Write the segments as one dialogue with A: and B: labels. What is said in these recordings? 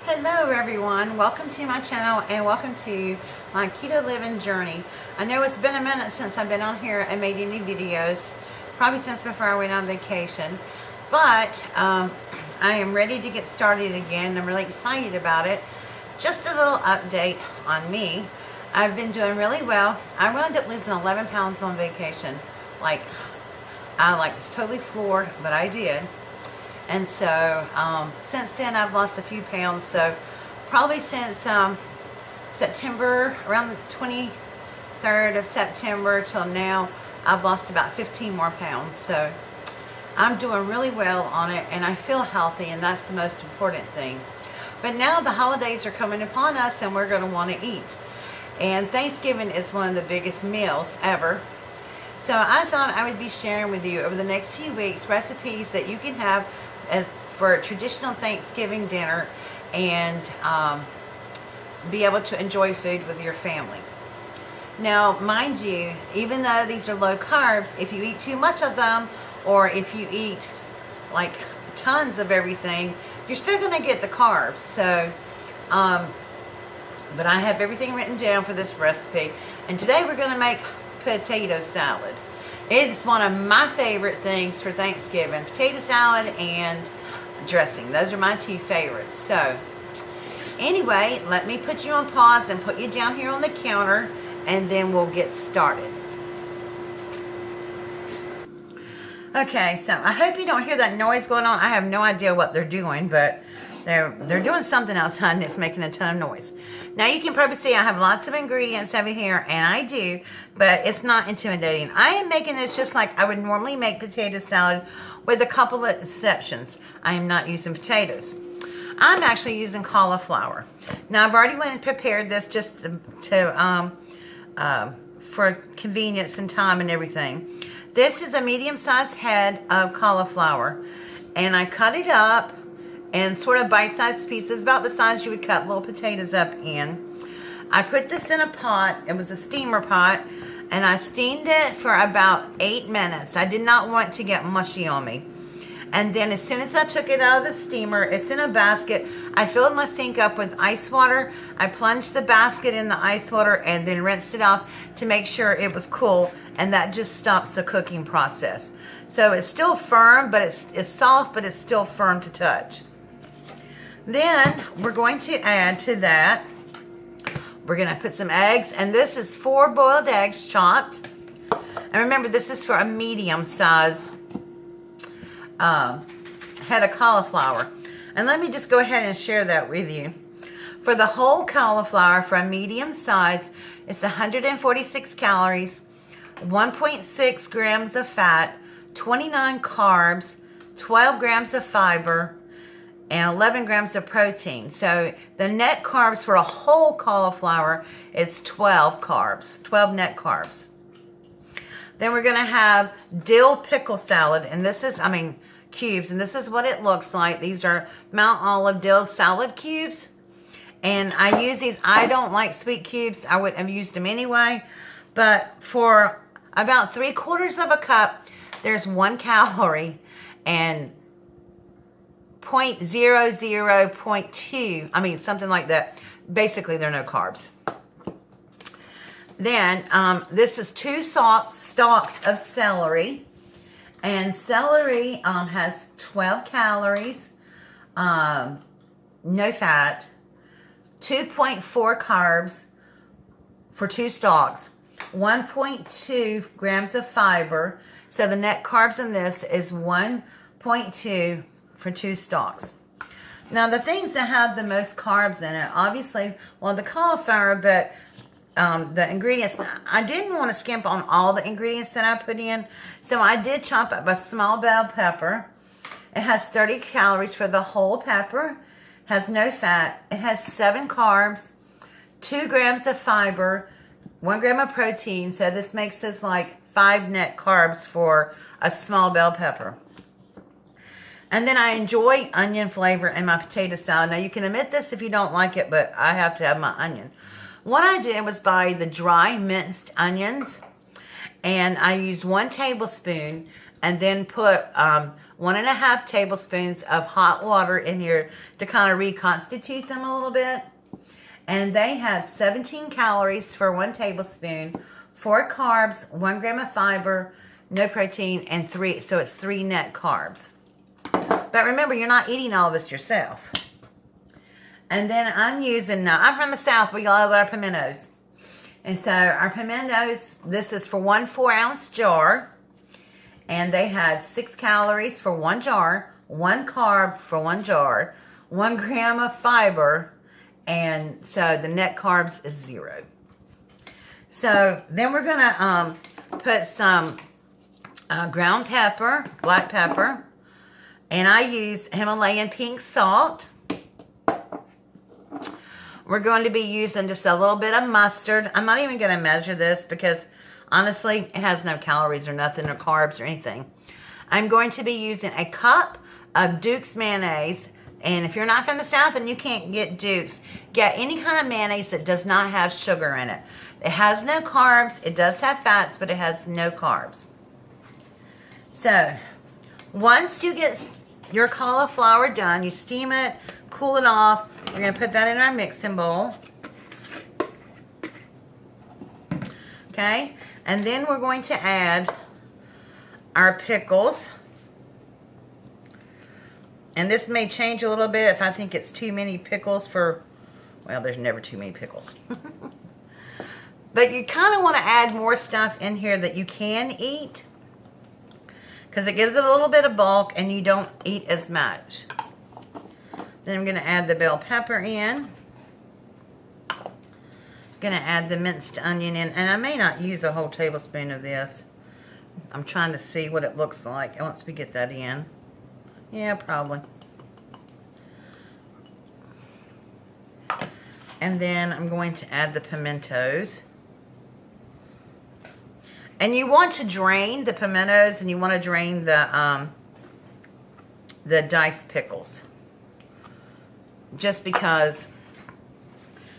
A: Hello everyone, welcome to my channel and welcome to my keto living journey. I know it's been a minute since I've been on here and made any videos, probably since before I went on vacation, but I am ready to get started again. I'm really excited about it. Just a little update on me. I've been doing really well. I wound up losing 11 pounds on vacation. I was totally floored, but I did. And so since then I've lost a few pounds. So probably since September, around the 23rd of September till now, I've lost about 15 more pounds. So I'm doing really well on it and I feel healthy, and that's the most important thing. But now the holidays are coming upon us and we're going to want to eat. And Thanksgiving is one of the biggest meals ever. So I thought I would be sharing with you over the next few weeks recipes that you can have as for a traditional Thanksgiving dinner and be able to enjoy food with your family. Now, mind you, even though these are low carbs, if you eat too much of them or if you eat like tons of everything, you're still going to get the carbs. So, but I have everything written down for this recipe, and today we're going to make potato salad. It is one of my favorite things for Thanksgiving. Potato salad and dressing. Those are my two favorites. So anyway, let me put you on pause and put you down here on the counter, and then we'll get started. Okay, so I hope you don't hear that noise going on. I have no idea what they're doing, but they're doing something outside and it's making a ton of noise. Now you can probably see I have lots of ingredients over here, and I do, but it's not intimidating. I am making this just like I would normally make potato salad, with a couple of exceptions. I am not using potatoes. I'm actually using cauliflower. Now I've already went and prepared this just for convenience and time and everything. This is a medium-sized head of cauliflower, and I cut it up and sort of bite-sized pieces, about the size you would cut little potatoes up in. I put this in a pot. It was a steamer pot, and I steamed it for about 8 minutes. I did not want it to get mushy on me. And then as soon as I took it out of the steamer, it's in a basket. I filled my sink up with ice water. I plunged the basket in the ice water and then rinsed it off to make sure it was cool, and that just stops the cooking process. So it's still firm, but it's soft, but it's still firm to touch. Then we're going to add to that, we're going to put some eggs, and this is 4 boiled eggs chopped. And remember, this is for a medium size head of cauliflower. And let me just go ahead and share that with you. For the whole cauliflower, for a medium size, it's 146 calories, 1.6 grams of fat, 29 carbs, 12 grams of fiber, and 11 grams of protein. So the net carbs for a whole cauliflower is 12 carbs, 12 net carbs. Then we're going to have dill pickle salad, and this is, cubes, and this is what it looks like. These are Mount Olive dill salad cubes, and I use these. I don't like sweet cubes. I wouldn't have used them anyway, but for about 3/4 of a cup, there's 1 calorie, and 0.00.2, something like that. Basically, there are no carbs. Then, this is 2 stalks of celery. And celery has 12 calories, no fat, 2.4 carbs for 2 stalks, 1.2 grams of fiber. So the net carbs in this is 1.2 for 2 stalks. Now the things that have the most carbs in it, obviously, well, the cauliflower, but the ingredients, I didn't want to skimp on all the ingredients that I put in, so I did chop up a small bell pepper. It has 30 calories for the whole pepper, has no fat, it has 7 carbs, 2 grams of fiber, 1 gram of protein, so this makes this like 5 net carbs for a small bell pepper. And then I enjoy onion flavor in my potato salad. Now you can omit this if you don't like it, but I have to have my onion. What I did was buy the dry minced onions, and I used 1 tablespoon and then put 1.5 tablespoons of hot water in here to kind of reconstitute them a little bit. And they have 17 calories for 1 tablespoon, 4 carbs, 1 gram of fiber, no protein, and 3, so it's 3 net carbs. But remember, you're not eating all of this yourself. And then I'm using, now I'm from the South, we love our pimentos. And so our pimentos, this is for 1 4-ounce jar. And they had 6 calories for 1 jar, 1 carb for 1 jar, 1 gram of fiber, and so the net carbs is 0. So then we're gonna put some ground pepper, black pepper, and I use Himalayan pink salt. We're going to be using just a little bit of mustard. I'm not even gonna measure this because honestly, it has no calories or nothing or carbs or anything. I'm going to be using a cup of Duke's mayonnaise. And if you're not from the South and you can't get Duke's, get any kind of mayonnaise that does not have sugar in it. It has no carbs. It does have fats, but it has no carbs. So, once you get your cauliflower done, you steam it, cool it off. We're going to put that in our mixing bowl. Okay? And then we're going to add our pickles. And this may change a little bit if I think it's too many pickles for, well, there's never too many pickles. But you kind of want to add more stuff in here that you can eat, because it gives it a little bit of bulk and you don't eat as much. Then I'm going to add the bell pepper in. Going to add the minced onion in, and I may not use a whole tablespoon of this. I'm trying to see what it looks like once we get that in. Yeah, probably. And then I'm going to add the pimentos. And you want to drain the pimentos, and you want to drain the diced pickles. Just because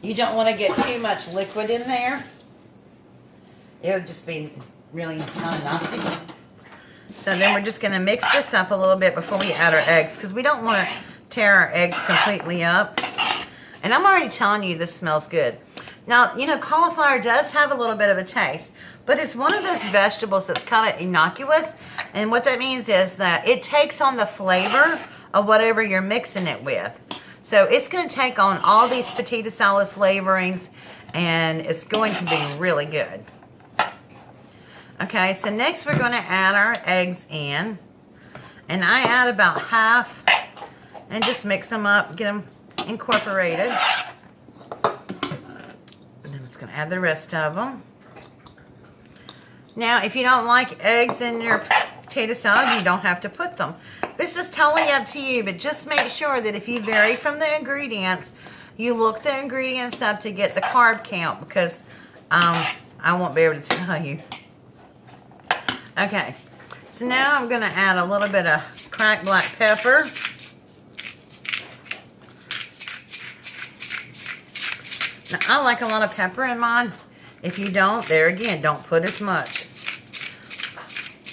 A: you don't want to get too much liquid in there. It would just be really kind of nasty. So then we're just going to mix this up a little bit before we add our eggs, because we don't want to tear our eggs completely up. And I'm already telling you this smells good. Now, you know, cauliflower does have a little bit of a taste, but it's one of those vegetables that's kind of innocuous. And what that means is that it takes on the flavor of whatever you're mixing it with. So it's going to take on all these potato salad flavorings, and it's going to be really good. Okay, so next we're going to add our eggs in. And I add about half and just mix them up, get them incorporated. And then I'm just going to add the rest of them. Now, if you don't like eggs in your potato salad, you don't have to put them. This is totally up to you, but just make sure that if you vary from the ingredients, you look the ingredients up to get the carb count, because I won't be able to tell you. Okay, so now I'm going to add a little bit of cracked black pepper. Now, I like a lot of pepper in mine. If you don't, there again, don't put as much.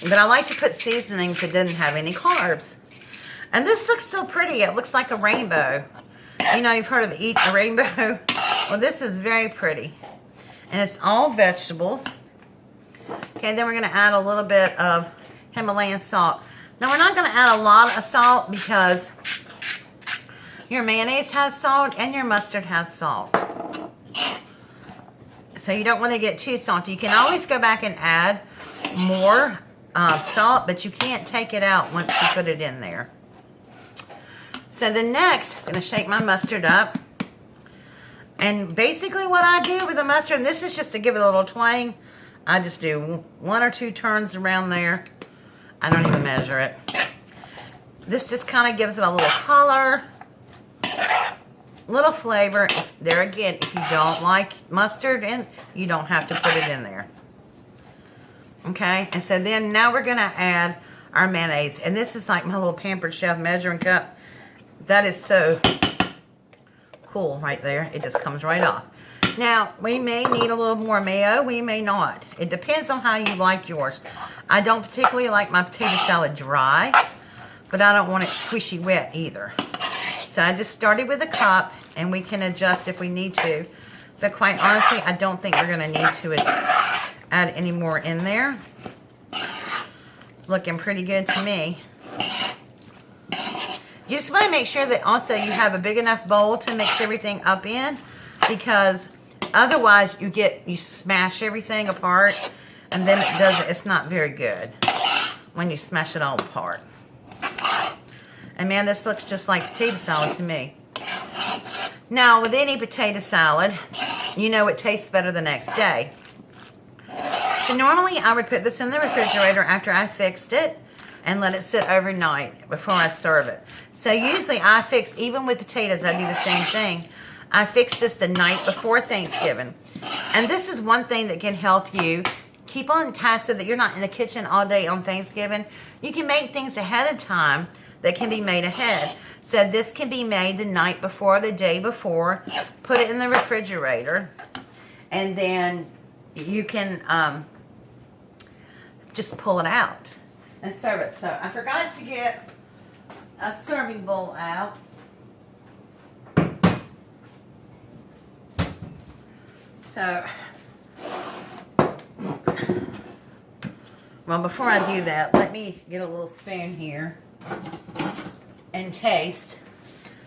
A: But I like to put seasonings that didn't have any carbs. And this looks so pretty. It looks like a rainbow. You know, you've heard of eating a rainbow. Well, this is very pretty. And it's all vegetables. Okay, then we're going to add a little bit of Himalayan salt. Now, we're not going to add a lot of salt because your mayonnaise has salt and your mustard has salt. So you don't want to get too salty. You can always go back and add more salt, but you can't take it out once you put it in there. So then next, I'm going to shake my mustard up. And basically what I do with the mustard, and this is just to give it a little twang, I just do 1 or 2 turns around there. I don't even measure it. This just kind of gives it a little color, little flavor. There again, if you don't like mustard, you don't have to put it in there. Okay, and so then now we're going to add our mayonnaise. And this is like my little Pampered Chef measuring cup. That is so cool right there. It just comes right off. Now, we may need a little more mayo. We may not. It depends on how you like yours. I don't particularly like my potato salad dry. but I don't want it squishy wet either. So I just started with a cup, and we can adjust if we need to. But quite honestly, I don't think we're going to need to add any more in there. It's looking pretty good to me. You just want to make sure that also you have a big enough bowl to mix everything up in, because otherwise you smash everything apart, and then it's not very good when you smash it all apart. And man, this looks just like potato salad to me. Now, with any potato salad, you know it tastes better the next day. So normally I would put this in the refrigerator after I fixed it and let it sit overnight before I serve it. So usually I fix, even with potatoes, I do the same thing. I fix this the night before Thanksgiving. And this is one thing that can help you keep on task so that you're not in the kitchen all day on Thanksgiving. You can make things ahead of time that can be made ahead. So this can be made the night before, the day before. Put it in the refrigerator, and then you can just pull it out and serve it. So I forgot to get a serving bowl out. So, well, before I do that, let me get a little spoon here and taste.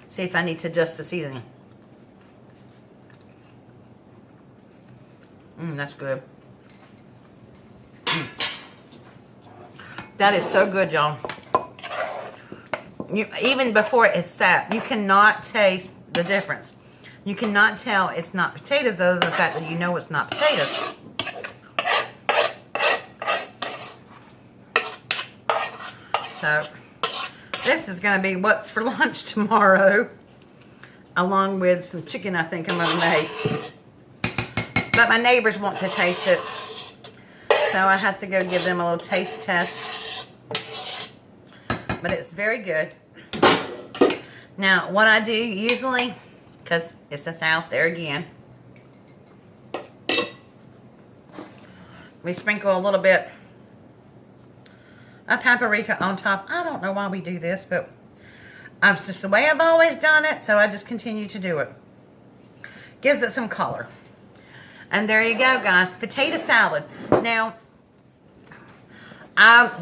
A: See if I need to adjust the seasoning. That's good. That is so good, y'all. Even before it's sat, you cannot taste the difference. You cannot tell it's not potatoes, other than the fact that you know it's not potatoes. So, this is going to be what's for lunch tomorrow, along with some chicken I think I'm going to make. But my neighbors want to taste it, so I have to go give them a little taste test. But it's very good. Now, what I do usually, because it's the South there again, we sprinkle a little bit of paprika on top. I don't know why we do this, but it's just the way I've always done it, so I just continue to do it. Gives it some color. And there you go, guys. Potato salad. Now,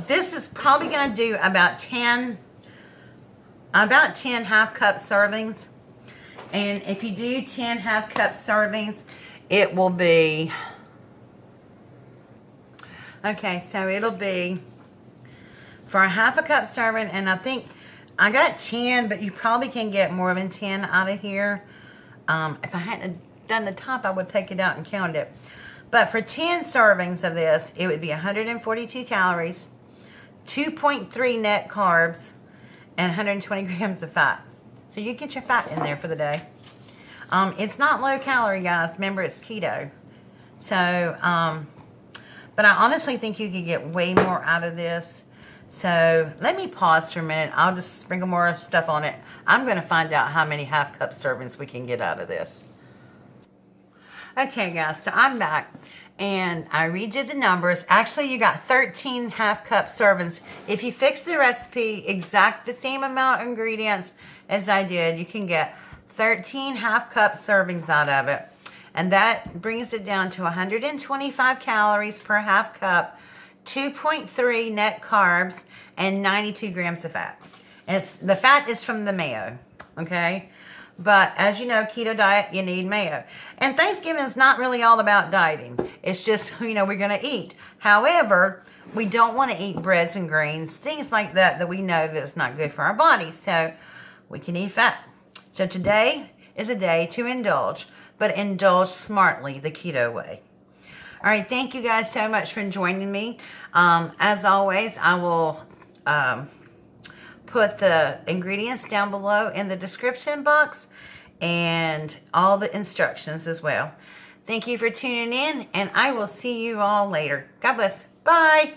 A: this is probably going to do about 10 half-cup servings. And if you do 10 half-cup servings, it will be... Okay, so it'll be for a half a cup serving, and I think I got 10, but you probably can get more than 10 out of here. If I hadn't done the top, I would take it out and count it. But for 10 servings of this, it would be 142 calories, 2.3 net carbs, and 120 grams of fat. So you get your fat in there for the day. It's not low calorie, guys. Remember, it's keto. So, but I honestly think you could get way more out of this. So let me pause for a minute. I'll just sprinkle more stuff on it. I'm going to find out how many half-cup servings we can get out of this. Okay, guys, so I'm back, and I redid the numbers. Actually, you got 13 half-cup servings. If you fix the recipe exact the same amount of ingredients as I did, you can get 13 half-cup servings out of it. And that brings it down to 125 calories per half cup, 2.3 net carbs, and 92 grams of fat. And the fat is from the mayo, okay? But as you know, keto diet, you need mayo. And Thanksgiving is not really all about dieting. It's just, we're going to eat. However, we don't want to eat breads and grains, things like that we know that's not good for our bodies. So we can eat fat. So today is a day to indulge, but indulge smartly, the keto way. All right, thank you guys so much for joining me. As always, I will put the ingredients down below in the description box and all the instructions as well. Thank you for tuning in, and I will see you all later. God bless. Bye.